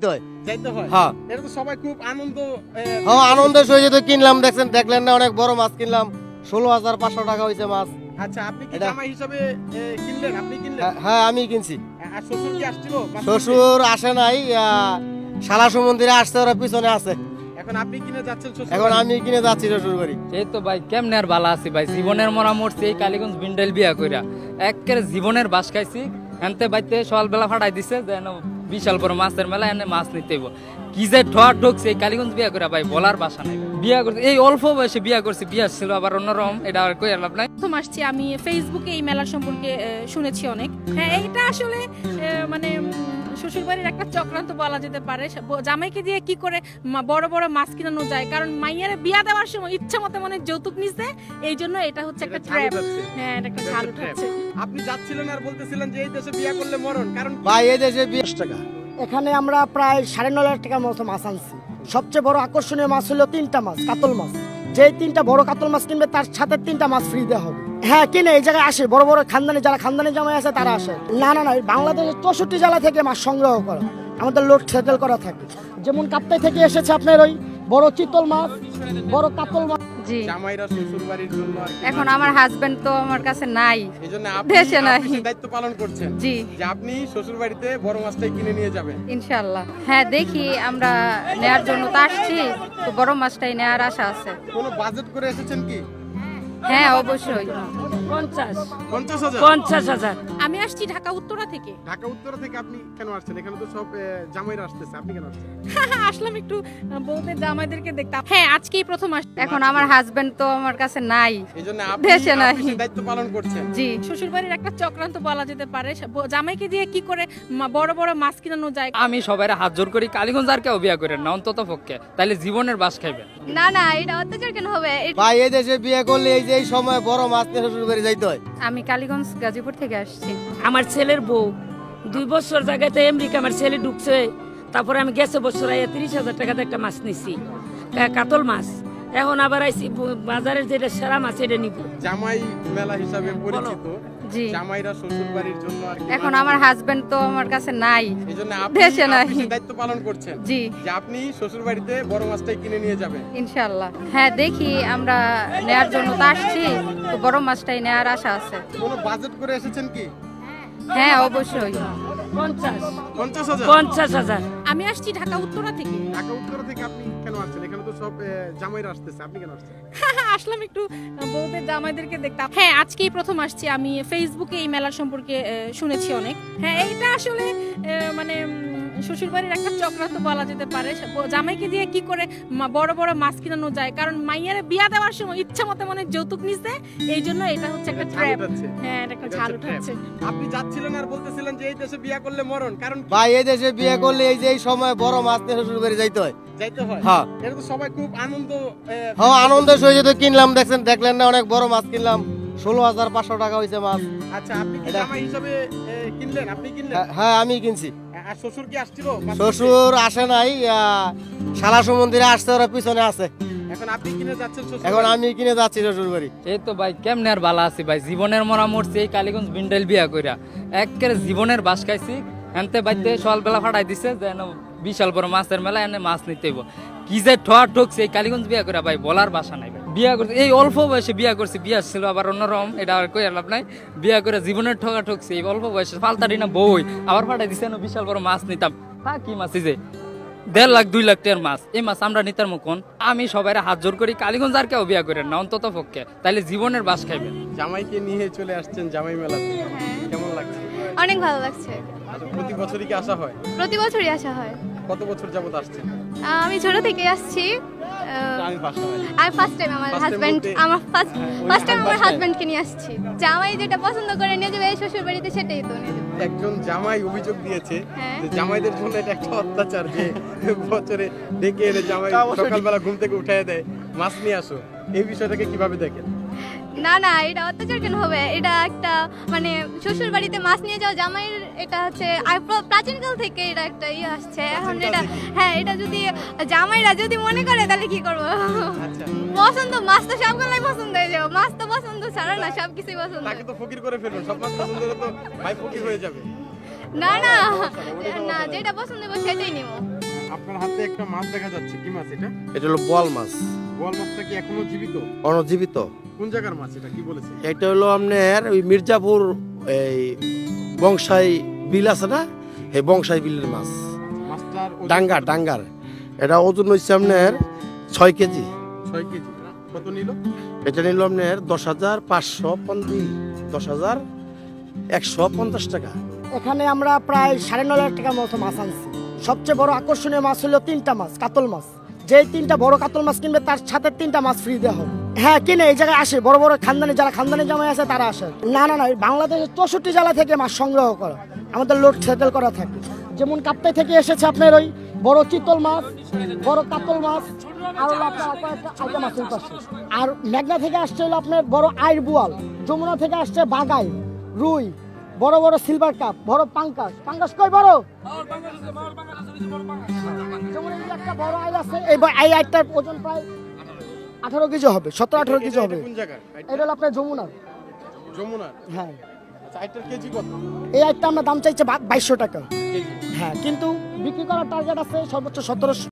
যাইতে হয়। হ্যাঁ, এটা তো সবাই খুব আনন্দ হ্যাঁ আনন্দ সহিত কিনলাম। দেখলেন না, অনেক বড় মাছ কিনলাম, 16,500 টাকা হয়েছে মাছ। আচ্ছা, আপনি কি জামাই হিসাবে কিনলেন? আপনি কিনলেন? হ্যাঁ আমি কিনছি। আর শ্বশুর কি আসছিল? শ্বশুর আসে নাই, শালাসু মন্দিরে আসছে, ওরা পিছনে আছে। এখন আপনি কিনে যাচ্ছেন শ্বশুর? এখন আমি কিনে যাচ্ছি শ্বশুর বাড়ি। এই তো ভাই কেমনে আর ভালো আছি ভাই, জীবনের মরা মরছি এই কালীগঞ্জ বিন্ডেল বিয়া কইরা, একেবারে জীবনের বাস খাইছি। এনতে বাইতে সকালবেলা ফাটাই দিছে যেন বিশাল বড় মাছের মেলা, এনে মাছ নিতে হইব। কি যে ঠোয়া ঠকছে এই কালীগঞ্জ বিয়া কইরা ভাই, বলার ভাষা নাই। বিয়া করতে এই অল্প বয়সে বিয়া করছি, বিয়া ছিল আবার অন্যরকম, এটা আর কই লাভ নাই। প্রথম আসছি আমি ফেসবুকে এই মেলার সম্পর্কে শুনেছি অনেক। হ্যাঁ, এইটা আসলে মানে শ্বশুরবাড়ির একটা চক্রান্ত বলা যেতে পারে। জামাইকে দিয়ে কি করে বড় বড় মাছ কিনানো যায়, কারণ মাইয়ারে বিয়া দেওয়ার সময় ইচ্ছা মতো মনে যৌতুক নিছে, এই জন্য এটা হচ্ছে একটা ট্র্যাপ। হ্যাঁ, এটা একটা ঝাল উঠাচ্ছে। আপনি যাচ্ছিলেন আর বলতেছিলেন যে এই দেশে বিয়া করলে মরণ, কারণ ভাই এই দেশে 20 টাকা। এখানে আমরা প্রায় 9.5 লাখ টাকার মতো মাছ আনছি। সবচেয়ে বড় আকর্ষণীয় মাছ হলো 3টা মাছ, কাতল মাছ। যে 3টা বড় কাতল মাছ কিনবে তার সাথে 3টা মাছ ফ্রি দেওয়া হবে। হ্যাঁ, কিনে এই জায়গায় আসে বড় বড় খানদানি, যারা খানদানি জামাই আছে তারা আসে। না, বাংলাদেশের 64 জেলা থেকে মাছ সংগ্রহ করা, আমাদের লোড সেটেল করা থাকে। যেমন কাপ্তাই থেকে এসেছে আপনার ওই বড় চিতল মাছ, বড় কাতল মাছ। জি, জামাইরা শ্বশুর বাড়ির জন্য এখন আমার হাজবেন্ড তো আমার কাছে নাই, এইজন্য আপনি দেশে নাই। দায়িত্ব পালন করছেন। জি, যে আপনি শ্বশুর বাড়িতে বড় মাছটাই কিনে নিয়ে যাবেন ইনশাআল্লাহ। হ্যাঁ, দেখি আমরা নেয়ার জন্য তো আসছি, তো বড় মাছটাই নেয়ার আশা আছে। কোনো বাজেট করে এসেছেন কি? হ্যাঁ, অবশ্যই। 50,000। আমি আসছি ঢাকা উত্তরা থেকে। ঢাকা উত্তরা থেকে আপনি কেন আসছেন? এখানে তো সব জামাইরা আসতেছে, আপনি কেন আসছেন? আসলাম একটু বউদের জামাইদেরকে দেখতাম। হ্যাঁ, আজকেই প্রথম আসছি। এখন আমার হাজবেন্ড তো আমার কাছে নাই, এইজন্য দেশে নাই। আপনি দায়িত্ব পালন করছেন। জি, শ্বশুরবাড়ির একটা চক্রান্ত বলা যেতে পারে। জামাইকে দিয়ে কি করে বড় বড় মাছ কিনানো যায়। আমি সবাই হাত জোর করি, কালীগঞ্জ আর কেউ বিয়া করেন না অন্তত পক্ষে, তাইলে জীবনের বাস খাইবে। না এটা অত্যাচার কেন হবে? ভাই এই দেশে বিয়ে করলে এই যে এই সময় বড় মাছ নিয়ে শ্বশুর বাড়ি যাইতে হয়। আমি কালীগঞ্জ গাজীপুর থেকে আসছি। আমার ছেলের বউ 2 বছর জায়গাতে আমেরিকা আমার ছেলে ঢুকছে, তারপরে আমি গেছে বছর 30,000 টাকাতে একটা মাছ নিছি, কাতল মাছ। এখন আবার আইছি বাজারের যেটা সেরা মাছ এটা নিব। জামাই মেলা হিসাবে পরিচিত। জি, জামাইরা শ্বশুর বাড়ির জন্য এখন আমার হাজবেন্ড তো আমার কাছে নাই, এইজন্য দেশে নাই। আপনি দায়িত্ব পালন করছেন। জি, যে আপনি শ্বশুর বাড়িতে বড় মাছটাই কিনে নিয়ে যাবেন ইনশাআল্লাহ। হ্যাঁ, দেখি আমরা নেয়ার জন্য তো আসছি, তো বড় মাছটাই নেয়ার আশা আছে। কোনো বাজেট করে এসেছেন কি? হ্যাঁ, অবশ্যই। 50,000। আমি আসছি ঢাকা উত্তরা থেকে। ঢাকা উত্তরা থেকে আপনি কেন আসছেন? এখানে তো সব জামাইরা আসতেছে, আপনি কেন আসছেন? আসলাম একটু বউদের জামাইদেরকে দেখতাম। হ্যাঁ, আজকেই প্রথম আসছি আমি ফেসবুকে এই মেলার সম্পর্কে শুনেছি অনেক। হ্যাঁ, এইটা আসলে মানে শ্বশুরবাড়ির একটা চক্রান্ত বলা যেতে পারে। জামাইকে দিয়ে কি করে বড় বড় মাছ কিনানো যায়, কারণ মাইয়ারে বিয়া দেওয়ার সময় ইচ্ছা মতো মনে যৌতুক নিছে, এই জন্য এটা হচ্ছে একটা ট্র্যাপ। হ্যাঁ, এটা একটা ঝাল উঠাচ্ছে। আপনি যাচ্ছিলেন আর বলতেছিলেন যে এই দেশে বিয়া করলে মরণ, কারণ ভাই এই দেশে বিয়ে করলে এই যে এই সময় বড় মাছ নিয়ে শ্বশুর বাড়ি যাইতে হয়। যাইতে হয়। হ্যাঁ, এটা তো সবাই খুব আনন্দ হ্যাঁ আনন্দ সহিত কিনলাম। দেখলেন না, অনেক বড় মাছ কিনলাম, 16,500 টাকা হয়েছে মাছ। আচ্ছা, আপনি কি জামাই হিসাবে কিনলেন? আপনি কিনলেন? হ্যাঁ আমি কিনছি। আর শ্বশুর কি আসছিল? শ্বশুর আসে নাই, শালাসু মন্দিরে আসছে, ওরা পিছনে আছে। এখন আপনি কিনে যাচ্ছেন শ্বশুর? এখন আমি কিনে যাচ্ছি শ্বশুর বাড়ি। এই তো ভাই কেমনে আর ভালো আছি ভাই, জীবনের মরা মরছি এই কালীগঞ্জ বিন্ডেল বিয়া কইরা, একেবারে জীবনের বাস খাইছি। এনতে বাইতে সকালবেলা ফাটাই দিছে যেন বিশাল বড় মাছের মেলা, এনে মাছ নিতে হইব। কি যে ঠোয়া ঠকছে এই কালীগঞ্জ বিয়া কইরা ভাই, বলার ভাষা নাই ভাই। বিয়া করছি এই অল্প বয়সে বিয়া করছি, বিয়া ছিল আবার অন্যরকম, এটা আর কই লাভ নাই। বিয়া করে জীবনের ঠকা ঠকছি এই অল্প বয়সে, ফালতারি না বই আবার ফাটাই দিছে বিশাল বড় মাছ নিতাম। কি মাছ যে 1.5 লাখ 2 লাখ টাকার মাছ, এই মাছ আমরা নিতার মুখন। আমি সবাই হাত জোর করি, কালীগঞ্জ আর কেউ বিয়া করেন না অন্তত পক্ষে, তাইলে জীবনের বাস খাইবেন। জামাইকে নিয়ে চলে আসছেন জামাই মেলাতে, কেমন লাগছে? অনেক ভালো লাগছে। প্রতি বছরই কি আসা হয়? প্রতি বছরই আসা হয়। কত বছর যাবত আসছেন? আমি ছোট থেকে আসছি। আমি ফার্স্ট টাইম আমার হাজবেন্ডকে নিয়ে আসছি। জামাই যেটা পছন্দ করে নিয়ে যাবে শ্বশুর বাড়িতে, সেটাই তো নিয়ে যাবে। একজন জামাই অভিযোগ দিয়েছে যে জামাইদের জন্য এটা একটা অত্যাচার, যে বছরে ডেকে এনে জামাই সকালবেলা ঘুম থেকে উঠায় দেয়, মাছ নিয়ে আসো। এই বিষয়টাকে কিভাবে দেখেন? না এটা অত্যাচার কেন হবে? এটা একটা মানে শ্বশুর বাড়িতে মাছ নিয়ে যাওয়া জামাইয়ের, এটা হচ্ছে প্রাচীনকাল থেকে এটা একটা ইয়ে আসছে। এখন এটা হ্যাঁ, এটা যদি জামাইরা যদি মনে করে তাহলে কি করবো? পছন্দ মাছ তো সবগুলাই পছন্দ হয়ে যাবে, মাছ তো পছন্দ ছাড়া না, সবকিছুই পছন্দ। তাকে তো ফকির করে ফেলবেন, সব মাছ পছন্দ হলে তো ভাই ফকির হয়ে যাবে। না যেটা পছন্দ হবে সেটাই নিব। হাতে একটা মাছ দেখা যাচ্ছে, কি মাছ এটা? এটা হলো বোয়াল মাছ। বোয়াল মাছটা কি এখনো জীবিত? অনজীবিত। কোন জায়গার মাছ এটা, কি বলেছে? এটা হলো আপনার ওই মির্জাপুর এই বংশাই বিল আছে না, এই বংশাই বিলের মাছ। মাছটার ওজন ডাঙ্গার এটা ওজন হচ্ছে আপনার 6 কেজি। 6 কেজি। কত নিল? এটা নিল আপনার 10,150 টাকা। এখানে আমরা প্রায় 9.5 লাখ টাকার মতো মাছ আনছি। সবচেয়ে বড় আকর্ষণীয় মাছ হলো 3টা মাছ, কাতল মাছ। যেই 3টা বড় কাতল মাছ কিনবে তার সাথে 3টা মাছ ফ্রি দেওয়া হবে। হ্যাঁ, কিনে এই জায়গায় আসে বড় বড় খানদানি, যারা খানদানি জামাই আছে তারা আসে। না, বাংলাদেশের 64 জেলা থেকে মাছ সংগ্রহ করা, আমাদের লোড সেটেল করা থাকে। যেমন কাপ্তাই থেকে এসেছে আপনার ওই বড় চিতল মাছ, বড় কাতল মাছ, আর হলো আপনার কয়েকটা আইটেম আছে পাশে। আর মেঘনা থেকে আসছে হলো আপনার বড় আইর বোয়াল, যমুনা থেকে আসছে বাগাই, রুই, বড় বড় সিলভার কাপ, বড় পাঙ্কাস কই বড় যেমন এই যে একটা বড় আই আছে, এই আইটার ওজন প্রায় 18 কেজি হবে, 17-18 কেজি হবে। কোন জায়গার? এটা হলো আপনার যমুনার। যমুনার? হ্যাঁ। আচ্ছা, আইটার কেজি কত? এই আইটটা আমরা দাম চাইছে 2200 টাকা। কেজি। হ্যাঁ, কিন্তু বিক্রি করার টার্গেট আছে সর্বোচ্চ 1700।